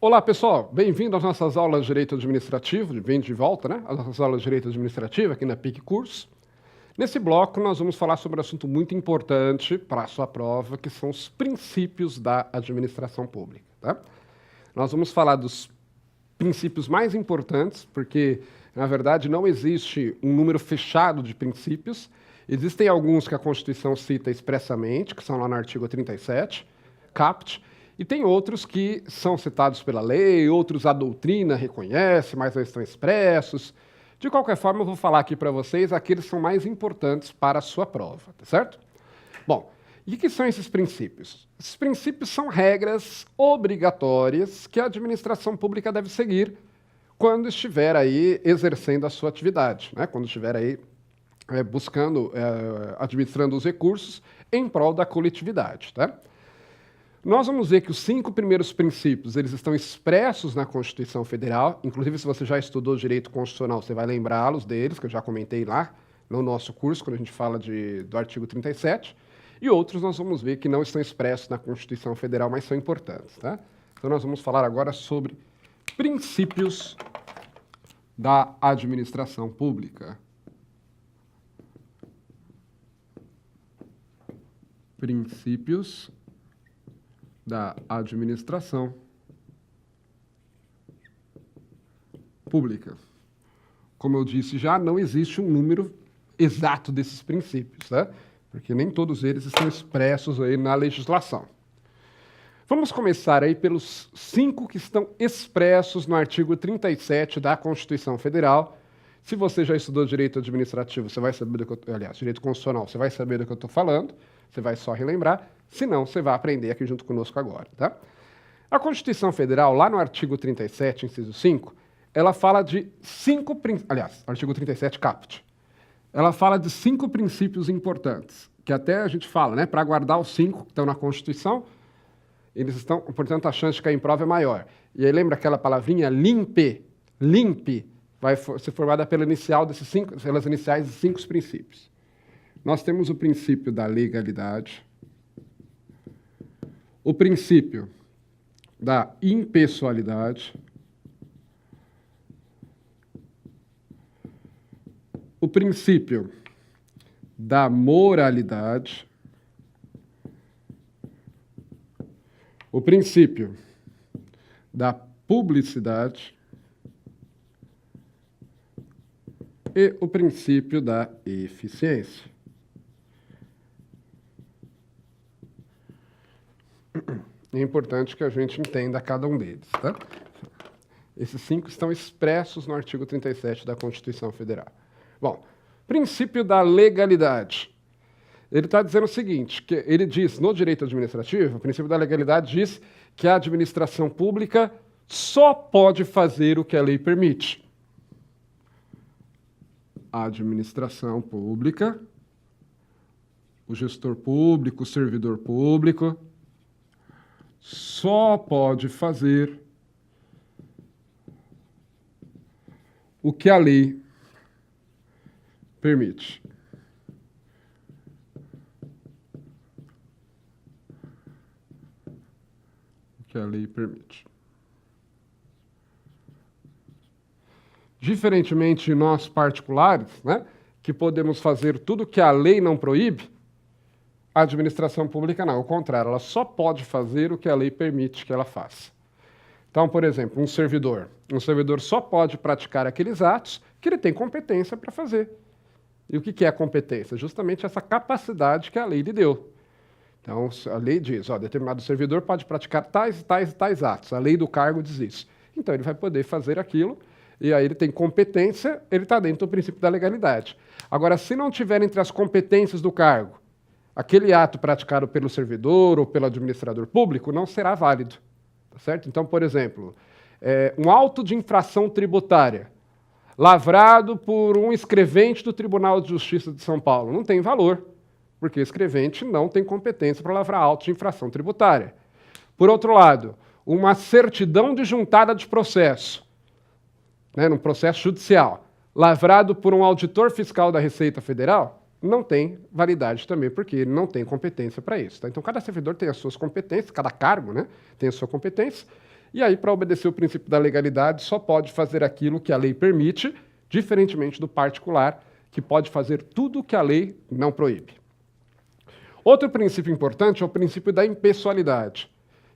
Olá, pessoal. Bem-vindo às nossas aulas de Direito Administrativo, bem de volta, né? Às nossas aulas de Direito Administrativo aqui na PIC Curso. Nesse bloco, nós vamos falar sobre um assunto muito importante para a sua prova, que são os princípios da administração pública, tá? Nós vamos falar dos princípios mais importantes, porque, na verdade, não existe um número fechado de princípios. Existem alguns que a Constituição cita expressamente, que são lá no artigo 37, caput, e tem outros que são citados pela lei, outros a doutrina reconhece, mas não estão expressos. De qualquer forma, eu vou falar aqui para vocês aqueles que são mais importantes para a sua prova, tá certo? Bom, e o que são esses princípios? Esses princípios são regras obrigatórias que a administração pública deve seguir quando estiver aí exercendo a sua atividade, né? Quando estiver aí administrando os recursos em prol da coletividade, tá? Nós vamos ver que os 5 primeiros princípios, eles estão expressos na Constituição Federal. Inclusive, se você já estudou Direito Constitucional, você vai lembrá-los deles, que eu já comentei lá no nosso curso, quando a gente fala do artigo 37. E outros nós vamos ver que não estão expressos na Constituição Federal, mas são importantes, tá? Então, nós vamos falar agora sobre princípios da administração pública. Princípios da administração pública. Como eu disse já, não existe um número exato desses princípios, tá? Porque nem todos eles estão expressos aí na legislação. Vamos começar aí pelos 5 que estão expressos no artigo 37 da Constituição Federal. Se você já estudou Direito Administrativo, você vai saber do que Direito Constitucional, você vai saber do que eu estou falando, você vai só relembrar. Se não, você vai aprender aqui junto conosco agora, tá? A Constituição Federal, lá no artigo 37, inciso 5, ela fala de artigo 37, caput. Ela fala de 5 princípios importantes, que até a gente fala, né, para guardar os 5 que estão na Constituição, eles estão, portanto, a chance de cair em prova é maior. E aí lembra aquela palavrinha limpe? Limpe vai ser formada pelas iniciais desses 5 princípios. Nós temos o princípio da legalidade, o princípio da impessoalidade, o princípio da moralidade, o princípio da publicidade e o princípio da eficiência. É importante que a gente entenda cada um deles, tá? Esses 5 estão expressos no artigo 37 da Constituição Federal. Bom, princípio da legalidade. Ele está dizendo o seguinte, que ele diz, no direito administrativo, o princípio da legalidade diz que a administração pública só pode fazer o que a lei permite. A administração pública, o gestor público, o servidor público, só pode fazer o que a lei permite. O que a lei permite. Diferentemente de nós particulares, né, que podemos fazer tudo que a lei não proíbe, a administração pública não, ao contrário, ela só pode fazer o que a lei permite que ela faça. Então, por exemplo, um servidor só pode praticar aqueles atos que ele tem competência para fazer. E o que é a competência? Justamente essa capacidade que a lei lhe deu. Então, a lei diz, determinado servidor pode praticar tais e tais e tais atos. A lei do cargo diz isso. Então, ele vai poder fazer aquilo, e aí ele tem competência, ele está dentro do princípio da legalidade. Agora, se não tiver entre as competências do cargo, aquele ato praticado pelo servidor ou pelo administrador público não será válido, tá certo? Então, por exemplo, um auto de infração tributária lavrado por um escrevente do Tribunal de Justiça de São Paulo não tem valor, porque o escrevente não tem competência para lavrar auto de infração tributária. Por outro lado, uma certidão de juntada de processo, né, num processo judicial, lavrado por um auditor fiscal da Receita Federal, não tem validade também, porque ele não tem competência para isso. Tá? Então, cada servidor tem as suas competências, cada cargo, né, tem a sua competência, E aí, para obedecer o princípio da legalidade, só pode fazer aquilo que a lei permite, diferentemente do particular, que pode fazer tudo o que a lei não proíbe. Outro princípio importante é o princípio da impessoalidade,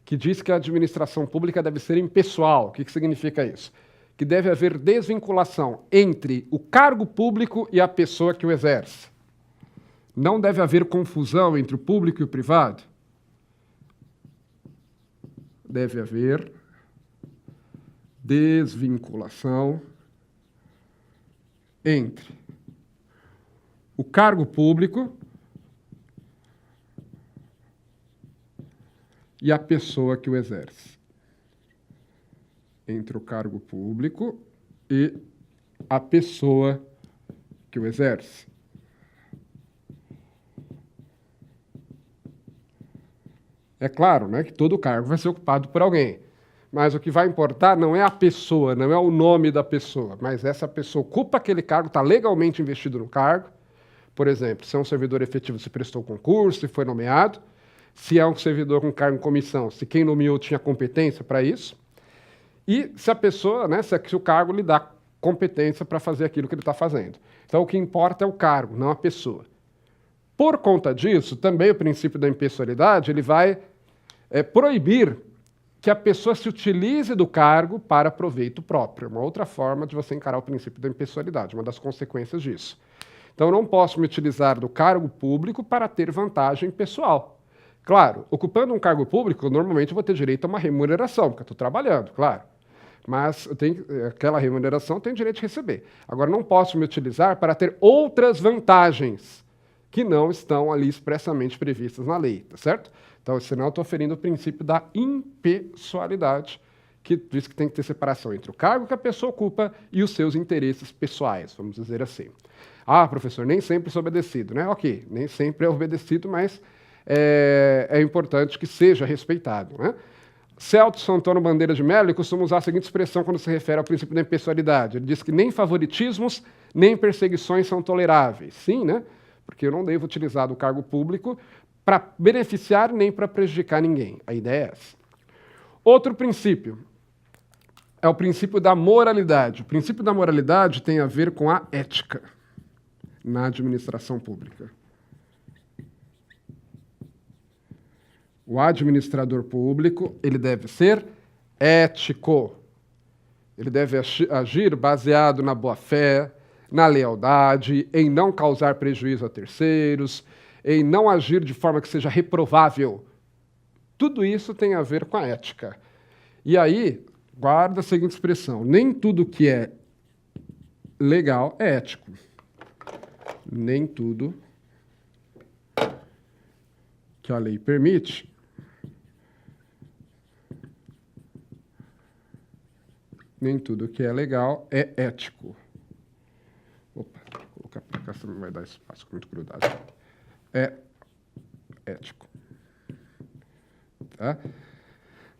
que diz que a administração pública deve ser impessoal. O que significa isso? Que deve haver desvinculação entre o cargo público e a pessoa que o exerce. Não deve haver confusão entre o público e o privado. Deve haver desvinculação entre o cargo público e a pessoa que o exerce. Entre o cargo público e a pessoa que o exerce. É claro, né, que todo cargo vai ser ocupado por alguém. Mas o que vai importar não é a pessoa, não é o nome da pessoa, mas essa pessoa ocupa aquele cargo, está legalmente investido no cargo. Por exemplo, se é um servidor efetivo, se prestou concurso, se foi nomeado. Se é um servidor com cargo em comissão, se quem nomeou tinha competência para isso. E se a pessoa, né, se o cargo lhe dá competência para fazer aquilo que ele está fazendo. Então, o que importa é o cargo, não a pessoa. Por conta disso, também o princípio da impessoalidade, ele vai proibir que a pessoa se utilize do cargo para proveito próprio. Uma outra forma de você encarar o princípio da impessoalidade, uma das consequências disso. Então, eu não posso me utilizar do cargo público para ter vantagem pessoal. Claro, ocupando um cargo público, normalmente eu vou ter direito a uma remuneração, porque eu estou trabalhando, claro. Mas aquela remuneração eu tenho direito de receber. Agora, não posso me utilizar para ter outras vantagens que não estão ali expressamente previstas na lei, tá certo? Então, senão eu estou ferindo o princípio da impessoalidade, que diz que tem que ter separação entre o cargo que a pessoa ocupa e os seus interesses pessoais, vamos dizer assim. Ah, professor, nem sempre sou obedecido, né? Ok, nem sempre é obedecido, mas é importante que seja respeitado, né? Celso Antônio Bandeira de Mello costuma usar a seguinte expressão quando se refere ao princípio da impessoalidade. Ele diz que nem favoritismos, nem perseguições são toleráveis. Sim, né? Porque eu não devo utilizar do cargo público para beneficiar nem para prejudicar ninguém. A ideia é essa. Outro princípio é o princípio da moralidade. O princípio da moralidade tem a ver com a ética na administração pública. O administrador público, ele deve ser ético. Ele deve agir baseado na boa-fé, na lealdade, em não causar prejuízo a terceiros, em não agir de forma que seja reprovável. Tudo isso tem a ver com a ética. E aí, guarda a seguinte expressão: nem tudo que é legal é ético. Nem tudo que a lei permite nem tudo que é legal é ético. Opa, vou colocar para cá, senão não vai dar espaço, muito grudado. É ético. Tá?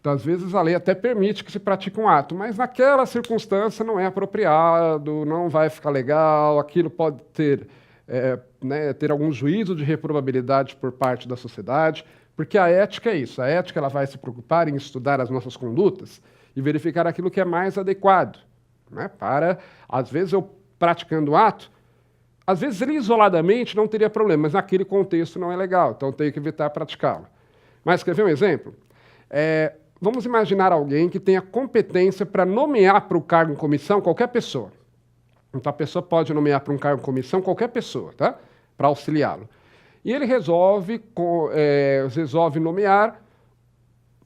Então, às vezes, a lei até permite que se pratique um ato, mas naquela circunstância não é apropriado, não vai ficar legal, aquilo pode ter, ter algum juízo de reprovabilidade por parte da sociedade, porque a ética é isso. A ética ela vai se preocupar em estudar as nossas condutas e verificar aquilo que é mais adequado, né? Para, às vezes, eu praticando o ato, às vezes ele isoladamente não teria problema, mas naquele contexto não é legal, então tenho que evitar praticá-lo. Mas quer ver um exemplo? Vamos imaginar alguém que tenha competência para nomear para o cargo em comissão qualquer pessoa. Então a pessoa pode nomear para um cargo em comissão qualquer pessoa, tá? Para auxiliá-lo. E ele resolve nomear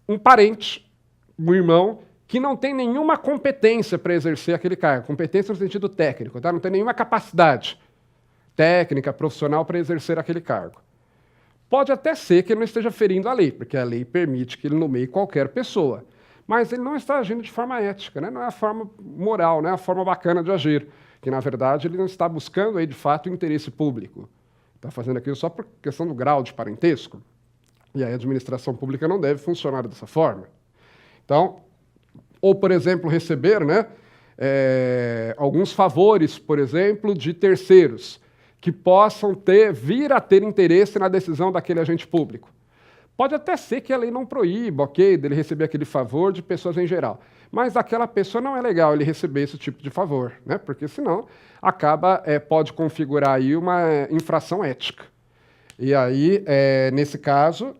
um parente, um irmão, que não tem nenhuma competência para exercer aquele cargo, competência no sentido técnico, tá? Não tem nenhuma capacidade técnica, profissional para exercer aquele cargo. Pode até ser que ele não esteja ferindo a lei, porque a lei permite que ele nomeie qualquer pessoa, mas ele não está agindo de forma ética, né? Não é a forma moral, não é a forma bacana de agir, que na verdade ele não está buscando aí de fato o interesse público. Está fazendo aquilo só por questão do grau de parentesco. E aí a administração pública não deve funcionar dessa forma. Então, ou, por exemplo, receber, né, alguns favores, por exemplo, de terceiros, que possam vir a ter interesse na decisão daquele agente público. Pode até ser que a lei não proíba, ok, dele receber aquele favor de pessoas em geral. Mas aquela pessoa não é legal ele receber esse tipo de favor, né? Porque senão pode configurar aí uma infração ética. E aí, nesse caso,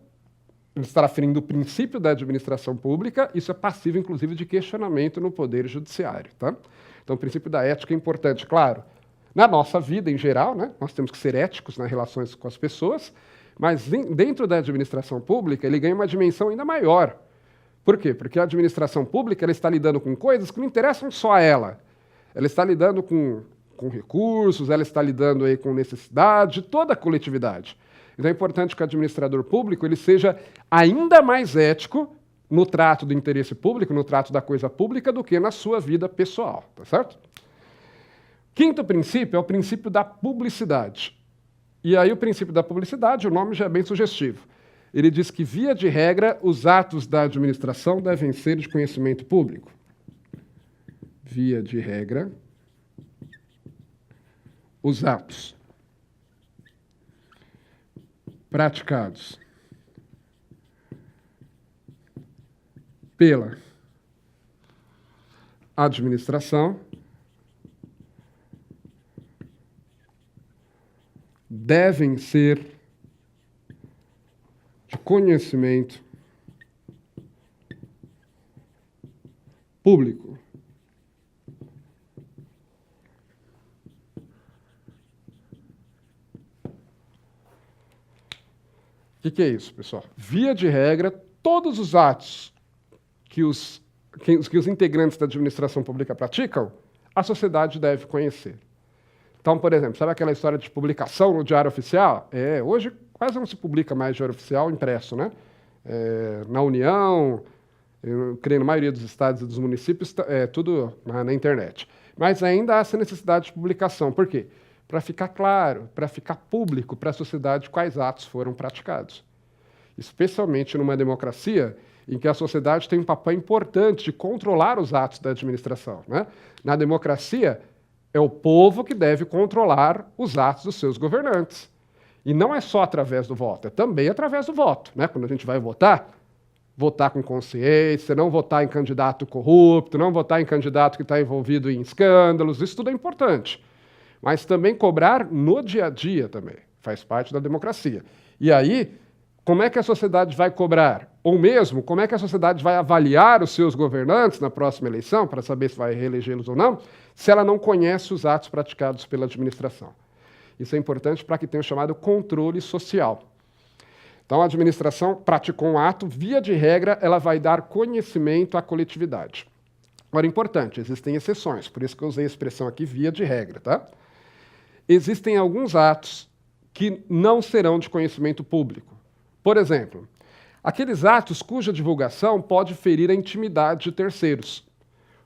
ele está aferindo o princípio da administração pública, isso é passível, inclusive, de questionamento no Poder Judiciário. Tá? Então, o princípio da ética é importante, claro. Na nossa vida, em geral, né, nós temos que ser éticos nas relações com as pessoas, mas dentro da administração pública, ele ganha uma dimensão ainda maior. Por quê? Porque a administração pública ela está lidando com coisas que não interessam só a ela. Ela está lidando com recursos, ela está lidando aí com necessidade de toda a coletividade. Então é importante que o administrador público ele seja ainda mais ético no trato do interesse público, no trato da coisa pública, do que na sua vida pessoal, tá certo? Quinto princípio é o princípio da publicidade. E aí o princípio da publicidade, o nome já é bem sugestivo. Ele diz que, via de regra, os atos da administração devem ser de conhecimento público. Via de regra, os atos praticados pela administração devem ser de conhecimento público. O que é isso, pessoal? Via de regra, todos os atos que os integrantes da administração pública praticam, a sociedade deve conhecer. Então, por exemplo, sabe aquela história de publicação no Diário Oficial? Hoje quase não se publica mais Diário Oficial impresso, né? Na União, eu creio na maioria dos estados e dos municípios, é tudo na internet. Mas ainda há essa necessidade de publicação. Por quê? Para ficar claro, para ficar público para a sociedade quais atos foram praticados. Especialmente numa democracia em que a sociedade tem um papel importante de controlar os atos da administração, né? Na democracia, é o povo que deve controlar os atos dos seus governantes. E não é só através do voto, é também através do voto, né? Quando a gente vai votar com consciência, não votar em candidato corrupto, não votar em candidato que está envolvido em escândalos, isso tudo é importante. Mas também cobrar no dia a dia também, faz parte da democracia. E aí, como é que a sociedade vai cobrar? Ou mesmo, como é que a sociedade vai avaliar os seus governantes na próxima eleição, para saber se vai reelegê-los ou não, se ela não conhece os atos praticados pela administração? Isso é importante para que tenha o chamado controle social. Então, a administração praticou um ato, via de regra, ela vai dar conhecimento à coletividade. Agora, importante, existem exceções, por isso que eu usei a expressão aqui, via de regra, tá? Existem alguns atos que não serão de conhecimento público. Por exemplo, aqueles atos cuja divulgação pode ferir a intimidade de terceiros.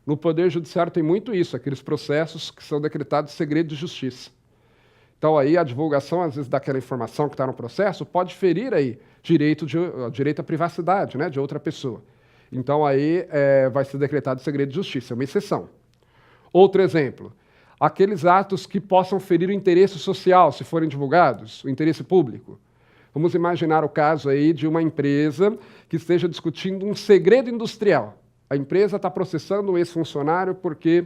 No Poder Judiciário tem muito isso, aqueles processos que são decretados de segredo de justiça. Então, aí, a divulgação, às vezes, daquela informação que está no processo pode ferir aí direito à privacidade, né, de outra pessoa. Então, aí vai ser decretado segredo de justiça, é uma exceção. Outro exemplo, aqueles atos que possam ferir o interesse social, se forem divulgados, o interesse público. Vamos imaginar o caso aí de uma empresa que esteja discutindo um segredo industrial. A empresa está processando um ex-funcionário porque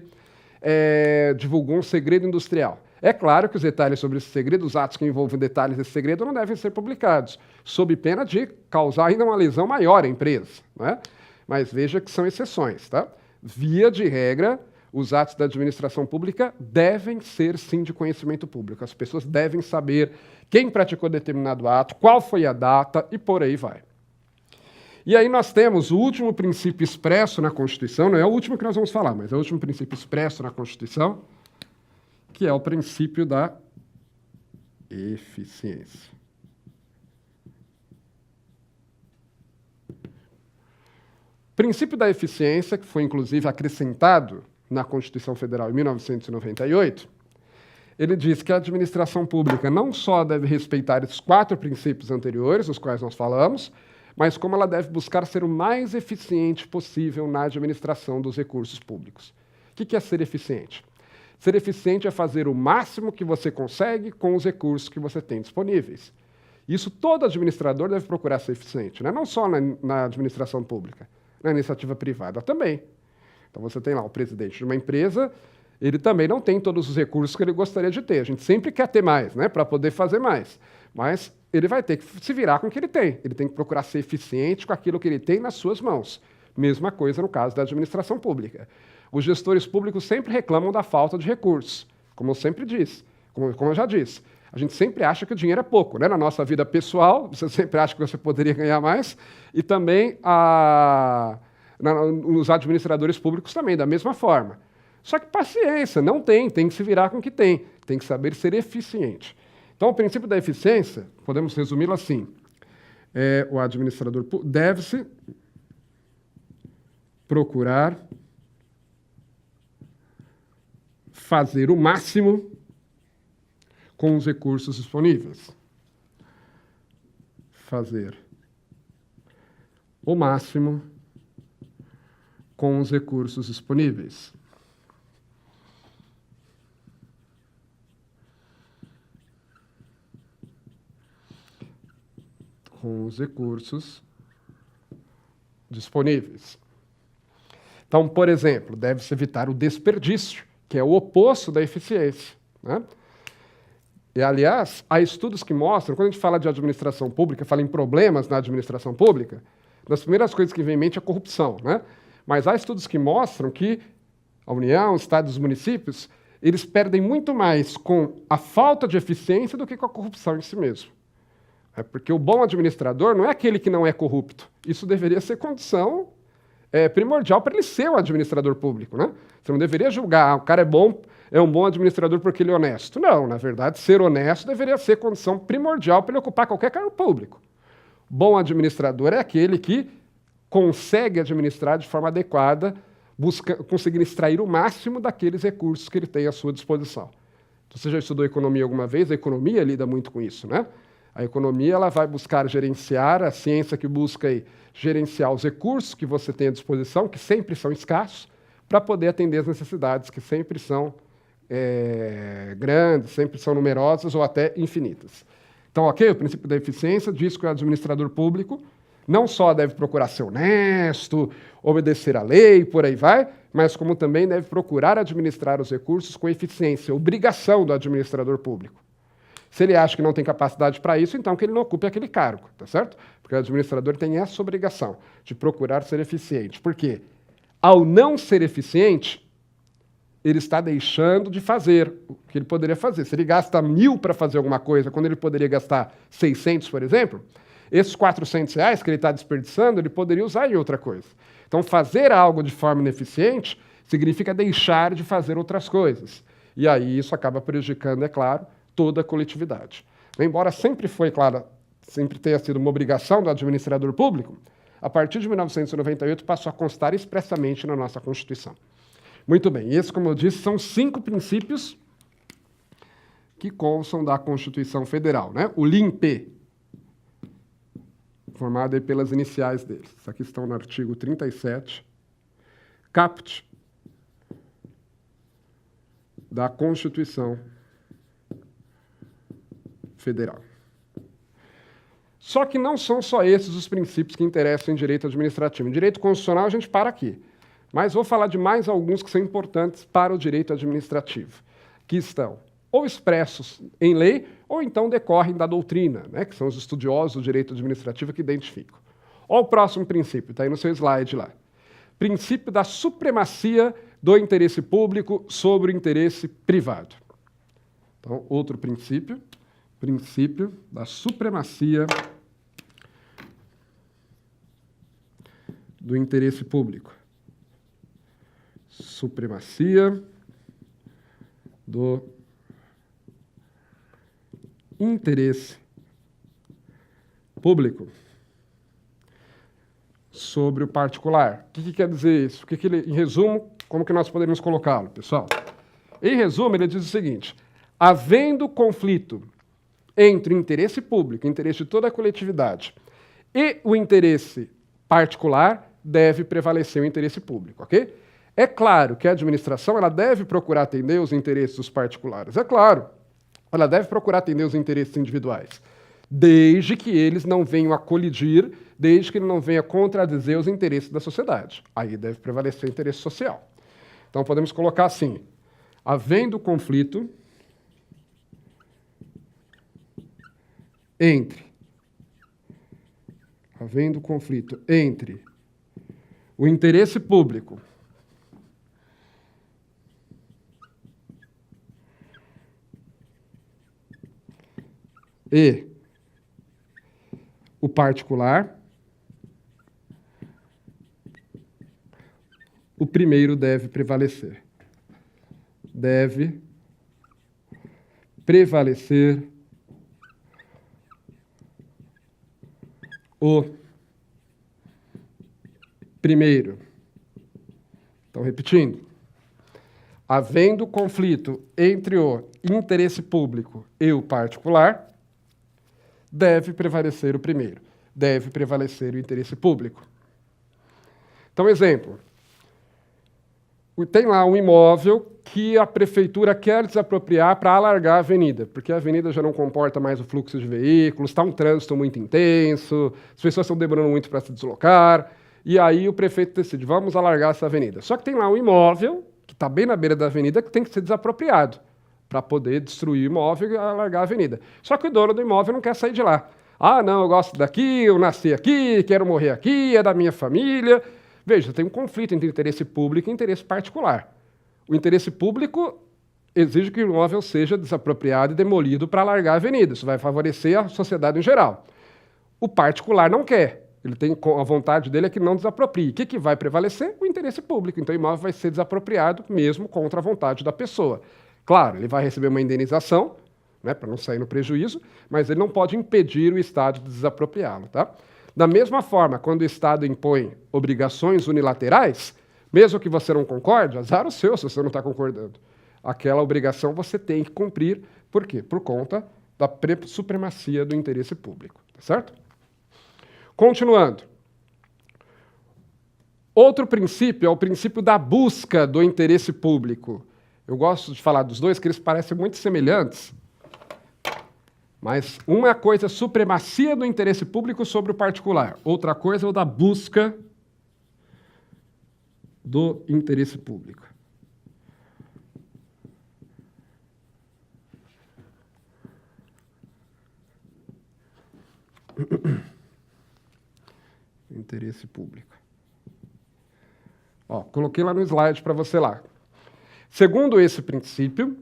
divulgou um segredo industrial. É claro que os detalhes sobre esse segredo, os atos que envolvem detalhes desse segredo, não devem ser publicados, sob pena de causar ainda uma lesão maior à empresa, né? Mas veja que são exceções, tá? Via de regra, os atos da administração pública devem ser, sim, de conhecimento público. As pessoas devem saber quem praticou determinado ato, qual foi a data e por aí vai. E aí nós temos o último princípio expresso na Constituição, não é o último que nós vamos falar, mas é o último princípio expresso na Constituição, que é o princípio da eficiência. O princípio da eficiência, que foi inclusive acrescentado na Constituição Federal em 1998, ele diz que a administração pública não só deve respeitar esses 4 princípios anteriores, os quais nós falamos, mas como ela deve buscar ser o mais eficiente possível na administração dos recursos públicos. O que é ser eficiente? Ser eficiente é fazer o máximo que você consegue com os recursos que você tem disponíveis. Isso todo administrador deve procurar ser eficiente, né? Não só na administração pública, na iniciativa privada também. Então você tem lá o presidente de uma empresa, ele também não tem todos os recursos que ele gostaria de ter. A gente sempre quer ter mais, né, para poder fazer mais. Mas ele vai ter que se virar com o que ele tem. Ele tem que procurar ser eficiente com aquilo que ele tem nas suas mãos. Mesma coisa no caso da administração pública. Os gestores públicos sempre reclamam da falta de recursos, como eu sempre disse, como eu já disse. A gente sempre acha que o dinheiro é pouco, né? Na nossa vida pessoal, você sempre acha que você poderia ganhar mais, e também os administradores públicos também, da mesma forma. Só que paciência, não tem que se virar com o que tem que saber ser eficiente. Então, o princípio da eficiência, podemos resumi-lo assim, o administrador deve-se procurar fazer o máximo com os recursos disponíveis. Fazer o máximo com os recursos disponíveis. Com os recursos disponíveis. Então, por exemplo, deve-se evitar o desperdício, que é o oposto da eficiência, né? E, aliás, há estudos que mostram, quando a gente fala de administração pública, fala em problemas na administração pública, das primeiras coisas que vem em mente é a corrupção, né? Mas há estudos que mostram que a União, os estados e os municípios, eles perdem muito mais com a falta de eficiência do que com a corrupção em si mesmo. Porque o bom administrador não é aquele que não é corrupto. Isso deveria ser condição primordial para ele ser um administrador público, né? Você não deveria julgar, o cara é um bom administrador porque ele é honesto. Não, na verdade, ser honesto deveria ser condição primordial para ele ocupar qualquer cargo público. Bom administrador é aquele que consegue administrar de forma adequada, conseguindo extrair o máximo daqueles recursos que ele tem à sua disposição. Então, você já estudou economia alguma vez? A economia lida muito com isso, né? A economia ela vai buscar gerenciar, a ciência que busca aí, gerenciar os recursos que você tem à disposição, que sempre são escassos, para poder atender as necessidades que sempre são grandes, sempre são numerosas ou até infinitas. Então, ok, o princípio da eficiência diz que o administrador público não só deve procurar ser honesto, obedecer à lei, por aí vai, mas como também deve procurar administrar os recursos com eficiência, obrigação do administrador público. Se ele acha que não tem capacidade para isso, então que ele não ocupe aquele cargo, tá certo? Porque o administrador tem essa obrigação de procurar ser eficiente. Por quê? Ao não ser eficiente, ele está deixando de fazer o que ele poderia fazer. Se ele gasta 1.000 para fazer alguma coisa, quando ele poderia gastar 600, por exemplo, esses R$400 que ele está desperdiçando, ele poderia usar em outra coisa. Então, fazer algo de forma ineficiente significa deixar de fazer outras coisas. E aí isso acaba prejudicando, é claro, toda a coletividade. Embora sempre tenha sido uma obrigação do administrador público, a partir de 1998 passou a constar expressamente na nossa Constituição. Muito bem, esses, como eu disse, são 5 princípios que constam da Constituição Federal, né? O LIMP, formado aí pelas iniciais deles. Isso aqui estão no artigo 37, caput da Constituição Federal. Só que não são só esses os princípios que interessam em direito administrativo. Em direito constitucional a gente para aqui. Mas vou falar de mais alguns que são importantes para o direito administrativo, que estão ou expressos em lei, ou então decorrem da doutrina, né, que são os estudiosos do direito administrativo que identificam. Olha o próximo princípio, está aí no seu slide lá. Princípio da supremacia do interesse público sobre o interesse privado. Então, outro princípio, princípio da supremacia do interesse público. Supremacia do interesse público sobre o particular. O que quer dizer isso? Em resumo, como que nós poderíamos colocá-lo, pessoal? Em resumo, ele diz o seguinte: havendo conflito entre o interesse público, o interesse de toda a coletividade, e o interesse particular, deve prevalecer o interesse público, ok? É claro que a administração ela deve procurar atender os interesses dos particulares, é claro. Ela deve procurar atender os interesses individuais. desde que eles não venham a colidir, desde que ele não venha contradizer os interesses da sociedade. Aí deve prevalecer o interesse social. Então podemos colocar assim: havendo conflito entre o interesse público e o particular, o primeiro deve prevalecer. Deve prevalecer o primeiro. Então, repetindo. Havendo conflito entre o interesse público e o particular, deve prevalecer o primeiro. Deve prevalecer o interesse público. Então, exemplo. Tem lá um imóvel que a prefeitura quer desapropriar para alargar a avenida, porque a avenida já não comporta mais o fluxo de veículos, está um trânsito muito intenso, as pessoas estão demorando muito para se deslocar, e aí o prefeito decide, vamos alargar essa avenida. Só que tem lá um imóvel, que está bem na beira da avenida, que tem que ser desapropriado, para poder destruir o imóvel e alargar a avenida. Só que o dono do imóvel não quer sair de lá. Ah, não, eu gosto daqui, eu nasci aqui, quero morrer aqui, é da minha família. Veja, tem um conflito entre interesse público e interesse particular. O interesse público exige que o imóvel seja desapropriado e demolido para alargar a avenida. Isso vai favorecer a sociedade em geral. O particular não quer. Ele tem, a vontade dele é que não desaproprie. O que vai prevalecer? O interesse público. Então o imóvel vai ser desapropriado mesmo contra a vontade da pessoa. Claro, ele vai receber uma indenização, né, para não sair no prejuízo, mas ele não pode impedir o Estado de desapropriá-lo, tá? Da mesma forma, quando o Estado impõe obrigações unilaterais, mesmo que você não concorde, azar o seu se você não está concordando. Aquela obrigação você tem que cumprir. Por quê? Por conta da supremacia do interesse público. Tá certo? Continuando. Outro princípio é o princípio da busca do interesse público. Eu gosto de falar dos dois, que eles parecem muito semelhantes. Mas uma coisa é a supremacia do interesse público sobre o particular. Outra coisa é o da busca do interesse público. Interesse público. Ó, coloquei lá no slide para você lá. Segundo esse princípio,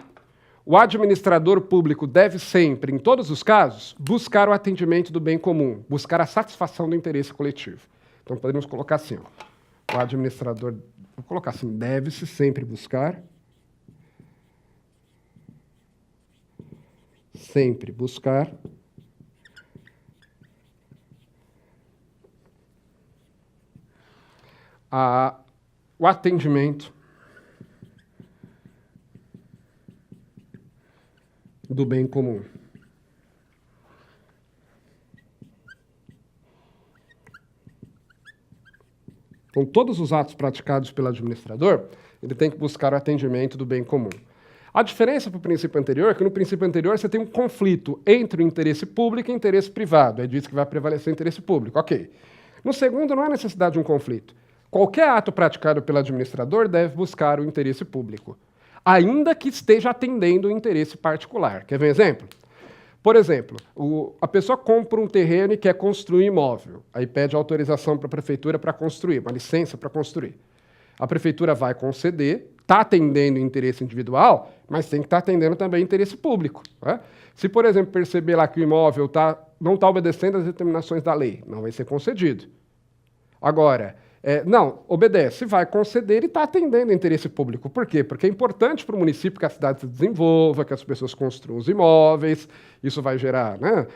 o administrador público deve sempre, em todos os casos, buscar o atendimento do bem comum, buscar a satisfação do interesse coletivo. Então, podemos colocar assim, ó, o administrador, vou colocar assim, deve-se sempre buscar o atendimento do bem comum. Com todos os atos praticados pelo administrador, ele tem que buscar o atendimento do bem comum. A diferença para o princípio anterior é que no princípio anterior você tem um conflito entre o interesse público e o interesse privado. É disso que vai prevalecer o interesse público. Ok. No segundo, não há necessidade de um conflito. Qualquer ato praticado pelo administrador deve buscar o interesse público, ainda que esteja atendendo o interesse particular. Quer ver um exemplo? Por exemplo, a pessoa compra um terreno e quer construir imóvel. Aí pede autorização para a prefeitura para construir, uma licença para construir. A prefeitura vai conceder, está atendendo o interesse individual, mas tem que estar atendendo também o interesse público. Né? Se, por exemplo, perceber lá que o imóvel não está obedecendo às determinações da lei, não vai ser concedido. Agora, não, obedece, vai conceder e está atendendo o interesse público. Por quê? Porque é importante para o município que a cidade se desenvolva, que as pessoas construam os imóveis, isso vai gerar, né,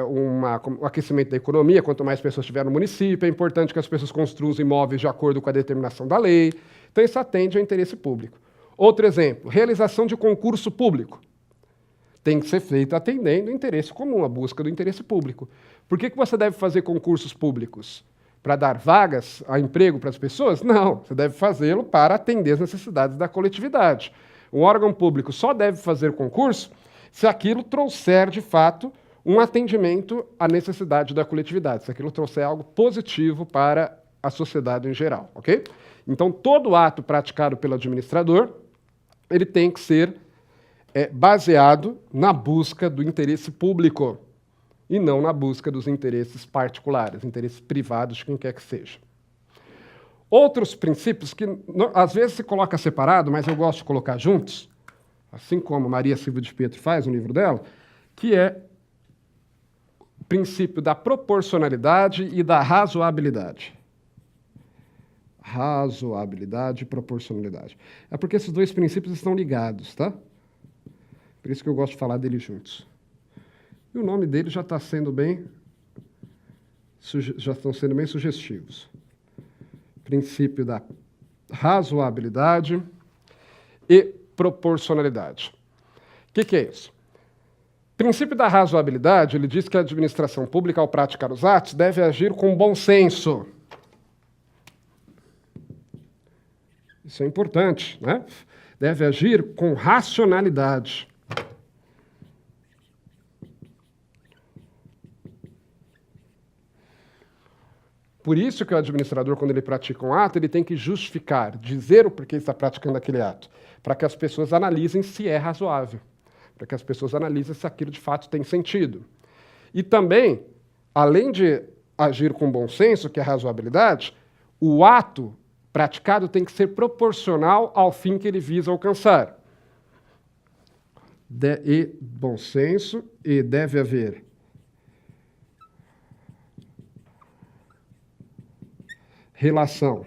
um aquecimento da economia, quanto mais pessoas tiver no município, é importante que as pessoas construam os imóveis de acordo com a determinação da lei. Então, isso atende ao interesse público. Outro exemplo, realização de concurso público. Tem que ser feito atendendo o interesse comum, a busca do interesse público. Por que você deve fazer concursos públicos? Para dar vagas a emprego para as pessoas? Não, você deve fazê-lo para atender as necessidades da coletividade. Um órgão público só deve fazer concurso se aquilo trouxer, de fato, um atendimento à necessidade da coletividade, se aquilo trouxer algo positivo para a sociedade em geral, ok? Então, todo ato praticado pelo administrador, ele tem que ser baseado na busca do interesse público e não na busca dos interesses particulares, interesses privados de quem quer que seja. Outros princípios que às vezes se coloca separado, mas eu gosto de colocar juntos, assim como Maria Silva de Pietro faz no livro dela, que é o princípio da proporcionalidade e da razoabilidade. Razoabilidade e proporcionalidade. É porque esses dois princípios estão ligados, tá? Por isso que eu gosto de falar deles juntos. E o nome deles já estão sendo bem sugestivos. Princípio da razoabilidade e proporcionalidade. O que é isso? O princípio da razoabilidade, ele diz que a administração pública, ao praticar os atos, deve agir com bom senso. Isso é importante, né? Deve agir com racionalidade. Por isso que o administrador, quando ele pratica um ato, ele tem que justificar, dizer o porquê está praticando aquele ato, para que as pessoas analisem se é razoável, para que as pessoas analisem se aquilo de fato tem sentido. E também, além de agir com bom senso, que é a razoabilidade, o ato praticado tem que ser proporcional ao fim que ele visa alcançar. E bom senso, e deve haver relação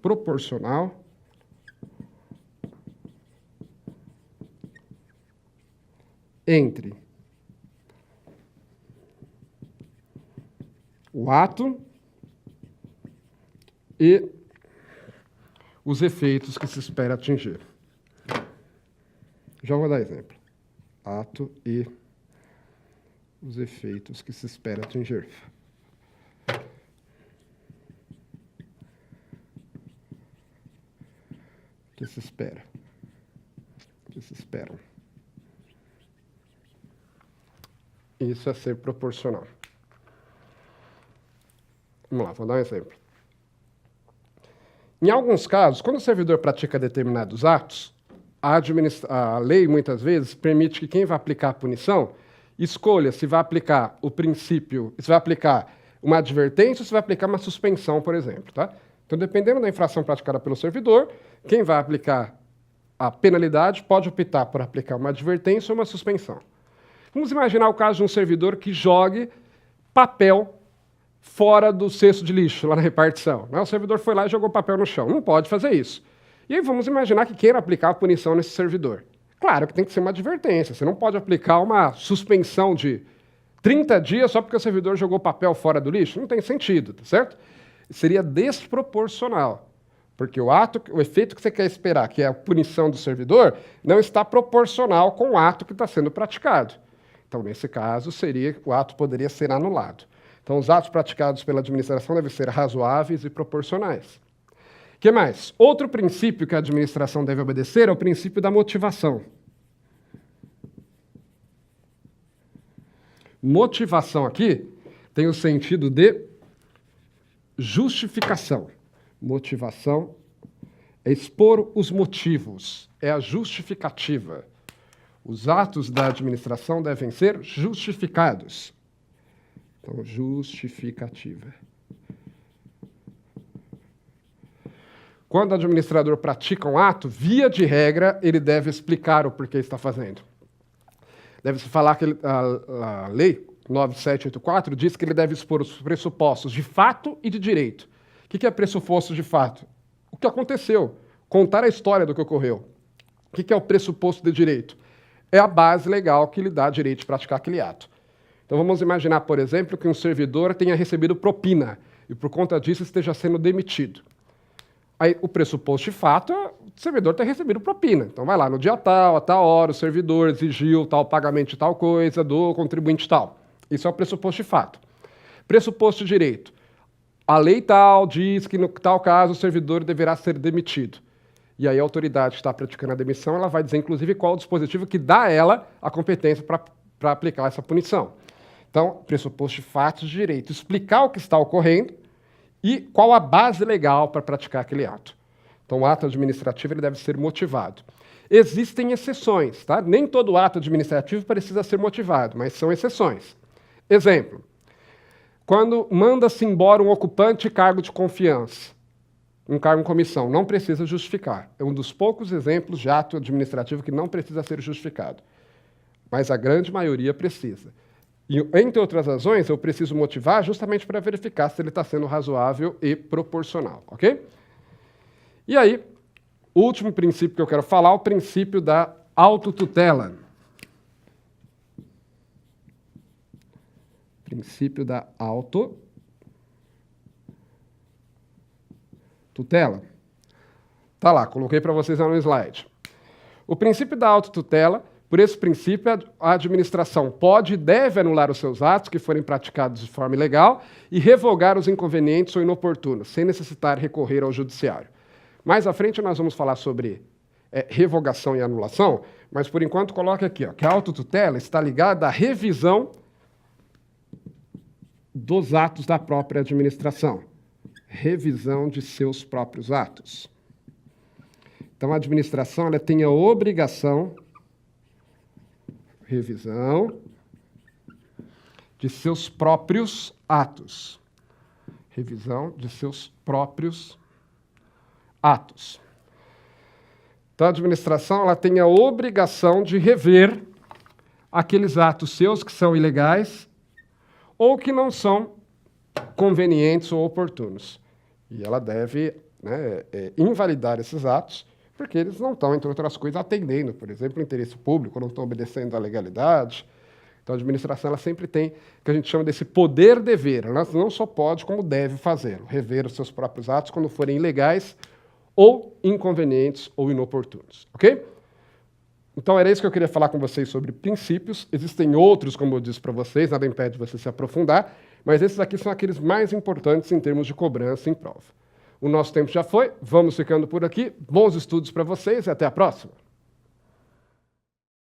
proporcional entre o ato e os efeitos que se espera atingir. Já vou dar exemplo. Ato e os efeitos que se espera atingir. Que se espera. Que se esperam. Isso é ser proporcional. Vamos lá, vou dar um exemplo. Em alguns casos, quando o servidor pratica determinados atos, a lei, muitas vezes, permite que quem vai aplicar a punição escolha se vai aplicar o princípio, se vai aplicar uma advertência ou se vai aplicar uma suspensão, por exemplo. Tá? Então, dependendo da infração praticada pelo servidor, quem vai aplicar a penalidade pode optar por aplicar uma advertência ou uma suspensão. Vamos imaginar o caso de um servidor que jogue papel fora do cesto de lixo, lá na repartição. O servidor foi lá e jogou papel no chão. Não pode fazer isso. E aí vamos imaginar que queira aplicar a punição nesse servidor. Claro que tem que ser uma advertência. Você não pode aplicar uma suspensão de 30 dias só porque o servidor jogou papel fora do lixo. Não tem sentido, tá certo? Seria desproporcional. Porque o efeito que você quer esperar, que é a punição do servidor, não está proporcional com o ato que está sendo praticado. Então, nesse caso, o ato poderia ser anulado. Então, os atos praticados pela administração devem ser razoáveis e proporcionais. O que mais? Outro princípio que a administração deve obedecer é o princípio da motivação. Motivação aqui tem o sentido de justificação. Motivação é expor os motivos, é a justificativa. Os atos da administração devem ser justificados. Então, justificativa. Quando o administrador pratica um ato, via de regra, ele deve explicar o porquê está fazendo. Deve-se falar que a lei 9784 diz que ele deve expor os pressupostos de fato e de direito. O que é pressuposto de fato? O que aconteceu. Contar a história do que ocorreu. O que é o pressuposto de direito? É a base legal que lhe dá direito de praticar aquele ato. Então vamos imaginar, por exemplo, que um servidor tenha recebido propina e por conta disso esteja sendo demitido. Aí o pressuposto de fato é o servidor ter recebido propina. Então vai lá, no dia tal, a tal hora, o servidor exigiu tal pagamento de tal coisa do contribuinte tal. Isso é o pressuposto de fato. Pressuposto de direito. A lei tal diz que no tal caso o servidor deverá ser demitido. E aí a autoridade que está praticando a demissão, ela vai dizer, inclusive, qual é o dispositivo que dá a ela a competência para aplicar essa punição. Então, pressuposto de fatos de direito, explicar o que está ocorrendo e qual a base legal para praticar aquele ato. Então, o ato administrativo ele deve ser motivado. Existem exceções, tá? Nem todo ato administrativo precisa ser motivado, mas são exceções. Exemplo, quando manda-se embora um ocupante de cargo de confiança, um cargo em comissão, não precisa justificar. É um dos poucos exemplos de ato administrativo que não precisa ser justificado. Mas a grande maioria precisa. E, entre outras razões, eu preciso motivar justamente para verificar se ele está sendo razoável e proporcional, ok? E aí, o último princípio que eu quero falar é o princípio da autotutela. Princípio da autotutela. Tá lá, coloquei para vocês lá no slide. O princípio da autotutela, por esse princípio, a administração pode e deve anular os seus atos que forem praticados de forma ilegal e revogar os inconvenientes ou inoportunos, sem necessitar recorrer ao judiciário. Mais à frente nós vamos falar sobre revogação e anulação, mas por enquanto coloque aqui, ó, que a autotutela está ligada à revisão dos atos da própria administração. Revisão de seus próprios atos. Então, a administração ela tem a obrigação, revisão de seus próprios atos. Revisão de seus próprios atos. Então, a administração ela tem a obrigação de rever aqueles atos seus que são ilegais ou que não são convenientes ou oportunos. E ela deve invalidar esses atos, porque eles não estão, entre outras coisas, atendendo, por exemplo, o interesse público, não estão obedecendo à legalidade. Então, a administração ela sempre tem o que a gente chama desse poder-dever. Ela não só pode, como deve fazê-lo, rever os seus próprios atos quando forem ilegais ou inconvenientes ou inoportunos. Ok? Então, era isso que eu queria falar com vocês sobre princípios. Existem outros, como eu disse para vocês, nada impede você se aprofundar, mas esses aqui são aqueles mais importantes em termos de cobrança em prova. O nosso tempo já foi, vamos ficando por aqui. Bons estudos para vocês e até a próxima.